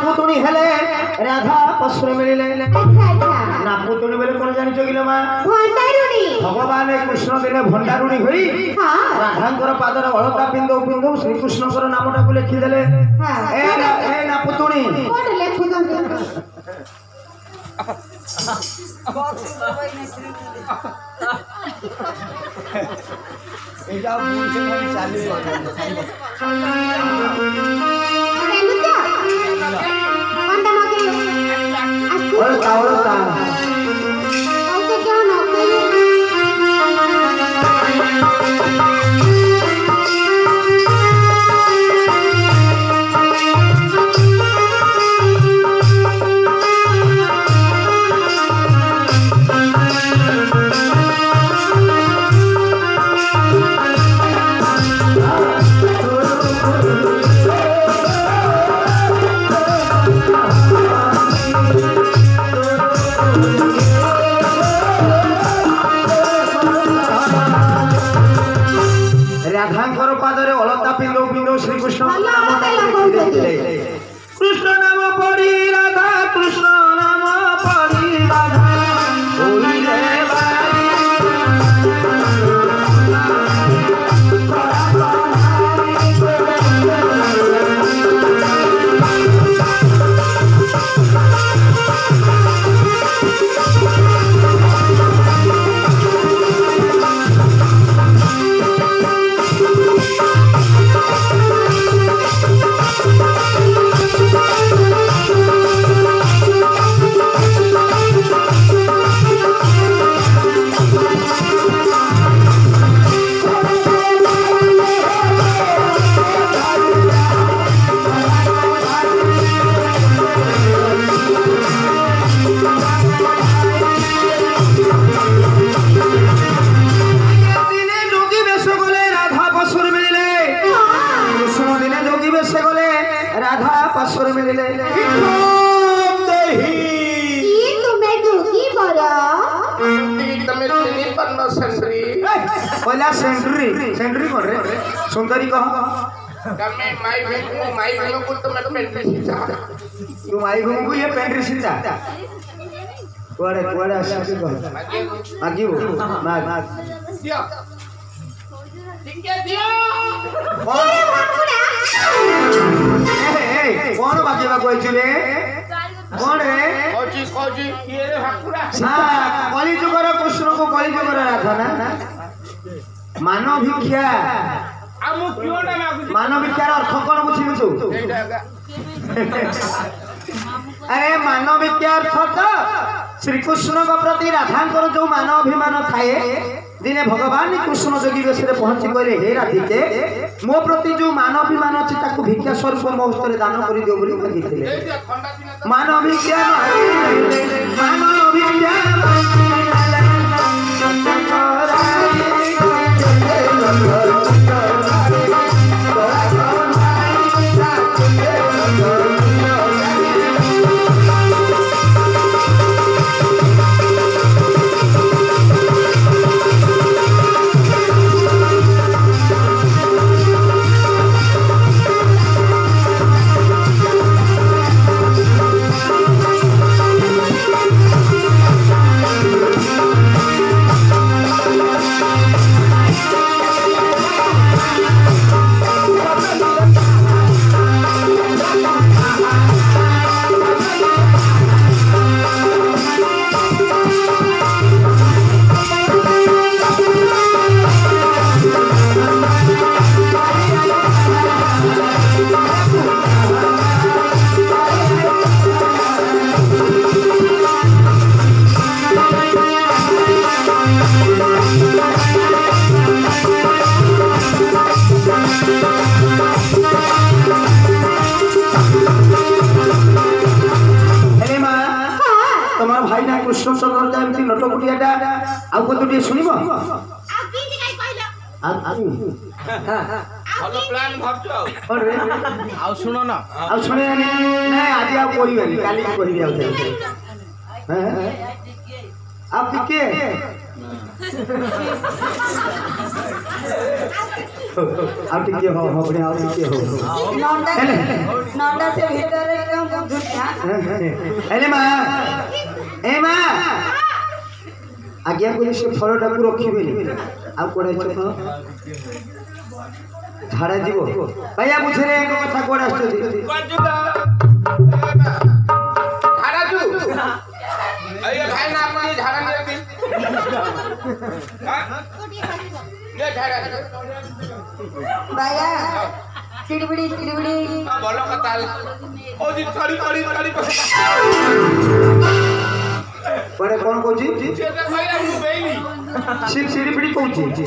পুতুনি হেলে রাধা পশুরে মিলিলে না পুতুনি বলে কোন জানিছ কিলো মা ভগবান কৃষ্ণ দিনে ভণ্ডারুণী হই রাধাঙ্কর পাদরে অলতা পিন্ধৌ পিন্ধৌ শ্রীকৃষ্ণଙ୍କର নামটাକୁ ଲେଖିଦେଲେ ଏ ନା ପୁତୁଣି ଏଇଟା ଚାଲିବ রাধাঙ্কর পাদরে অলতা পিন্ধৌ পিন্ধৌ শ্রীকৃষ্ণ কৃষ্ণ নাম পড়ি রাধা কৃষ্ণ নাম পড়ি রাধা রাধা পাশরে মিলিলে पहला सेंट्री सेंट्री कर रे सुंदरी कह मैं माई भूमि को तो मैं तो पेंट्री सीता तू माई भूमि को ये पेंट्री सीता कोड़े कोड़े आशी कह आगी वो मार दिया ठीक है दिया कौन बाकीबा कहछिले कौन रे खोजी ये रे भाकुरा हां कली जुगर कृष्ण को कली जुगर राधा ना मानव भिक्षा आमु क्योंडा मागु मानव भिक्षार अर्थ कोन बुझिलु तू अरे मानव भिक्षा अर्थ तो श्री कृष्ण को प्रति राधांकर जो मानव अभिमान थाए दिने भगवान कृष्ण जोगी बेसरे पहुंची कहले हे राधिके मो प्रति जो मानव अभिमान अछि ताकू भिक्षा स्वरूप मो हस्ते दान करि दियो बोली कहिथिले मानव भिक्षा मानव भिक्षा कृष्ण चंद्र जयंती नटकुटियाटा आउ कतोटी सुनिबो आ किति काई कहलो भलो प्लान भाबछो अरे आउ सुनो ना आउ सुने नै आज आउ कहिबेनी काली कहि दिया हैं आप के ଆଉ ଟିକେ ହବ ହବଣି ଆଉ ଟିକେ ହବ नंदा से भीतर एकदम दुनिया ହେଲେ ମା ଏ ମା ଆଜ୍ଞା କହିଲି ସେ ଫଳଟାକୁ ରଖିବେନି ଆଉ କୁଆଡ଼େ ଇଚ୍ଛା ଝାଡ଼ା ଯିବ ଭାଇଆ ବୁଝିଲେ ଏକ କଥା କୁଆଡ଼େ ଆସୁଛନ୍ତି ঝাড়াজু এই ভাই না আপনি ঝাড়া নিয়ে দিন নে ঝাড়া बाया चिड़बिड़ी বলো কথা ও জি ছড়ি ছড়ি ছড়ি କୁଆଡ଼େ କ'ଣ କହୁଛି সেটা কইরা মু বেইনি ସିଡ଼ି ପିଡ଼ି କହୁଛି